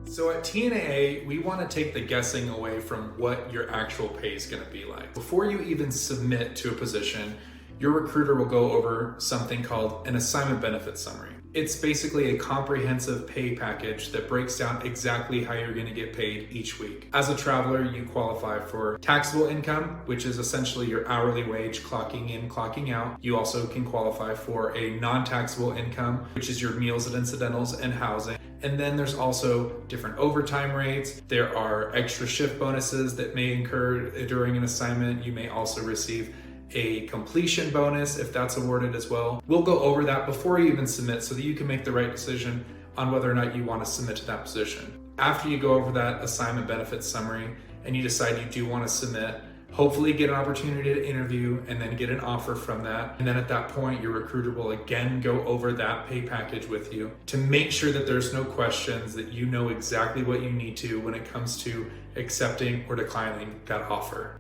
So at TNAA, we want to take the guessing away from what your actual pay is going to be like. Before you even submit to a position, your recruiter will go over something called an assignment benefit summary. It's basically a comprehensive pay package that breaks down exactly how you're going to get paid each week. As a traveler, you qualify for taxable income, which is essentially your hourly wage clocking in, clocking out. You also can qualify for a non-taxable income, which is your meals and incidentals and housing. And then there's also different overtime rates. There are extra shift bonuses that may incur during an assignment. You may also receive a completion bonus if that's awarded as well. We'll go over that before you even submit so that you can make the right decision on whether or not you want to submit to that position. After you go over that assignment benefits summary and you decide you do want to submit, hopefully get an opportunity to interview and then get an offer from that. And then at that point, your recruiter will again go over that pay package with you to make sure that there's no questions, that you know exactly what you need to when it comes to accepting or declining that offer.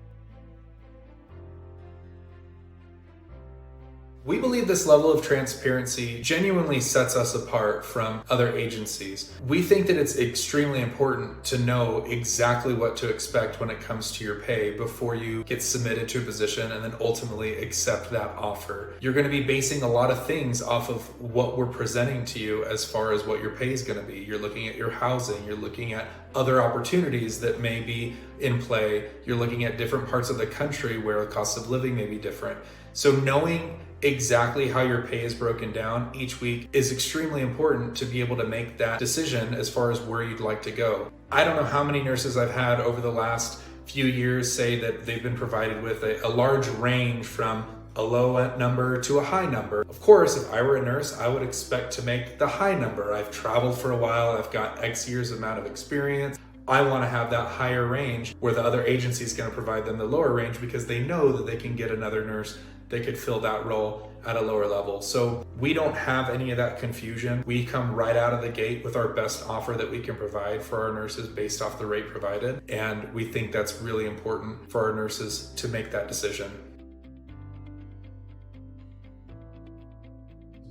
We believe this level of transparency genuinely sets us apart from other agencies. We think that it's extremely important to know exactly what to expect when it comes to your pay before you get submitted to a position and then ultimately accept that offer. You're going to be basing a lot of things off of what we're presenting to you as far as what your pay is going to be. You're looking at your housing, you're looking at other opportunities that may be in play, you're looking at different parts of the country where the cost of living may be different. So knowing exactly how your pay is broken down each week is extremely important to be able to make that decision as far as where you'd like to go. I don't know how many nurses I've had over the last few years say that they've been provided with a large range from a low number to a high number. Of course, if I were a nurse, I would expect to make the high number. I've traveled for a while, I've got X years amount of experience. I want to have that higher range where the other agency is going to provide them the lower range because they know that they can get another nurse that could fill that role at a lower level. So we don't have any of that confusion. We come right out of the gate with our best offer that we can provide for our nurses based off the rate provided. And we think that's really important for our nurses to make that decision.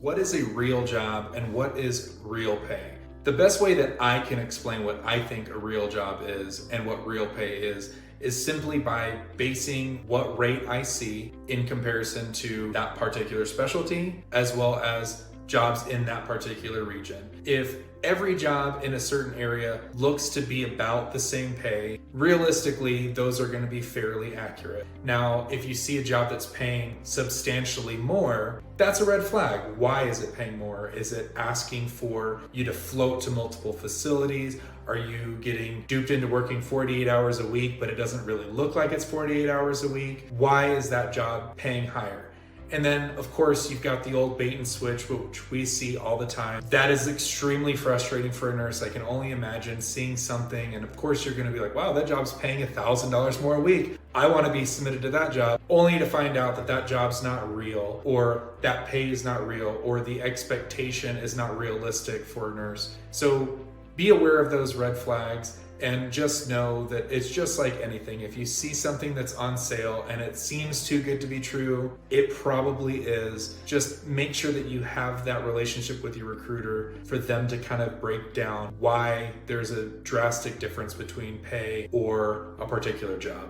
What is a real job and what is real pay? The best way that I can explain what I think a real job is and what real pay is simply by basing what rate I see in comparison to that particular specialty, as well as jobs in that particular region. If every job in a certain area looks to be about the same pay, realistically, those are going to be fairly accurate. Now, if you see a job that's paying substantially more, that's a red flag. Why is it paying more? Is it asking for you to float to multiple facilities? Are you getting duped into working 48 hours a week, but it doesn't really look like it's 48 hours a week? Why is that job paying higher? And then, of course, you've got the old bait and switch, which we see all the time. That is extremely frustrating for a nurse. I can only imagine seeing something, and of course you're gonna be like, wow, that job's paying $1,000 more a week. I wanna be submitted to that job, only to find out that that job's not real, or that pay is not real, or the expectation is not realistic for a nurse. So be aware of those red flags. And just know that it's just like anything. If you see something that's on sale and it seems too good to be true, it probably is. Just make sure that you have that relationship with your recruiter for them to kind of break down why there's a drastic difference between pay or a particular job.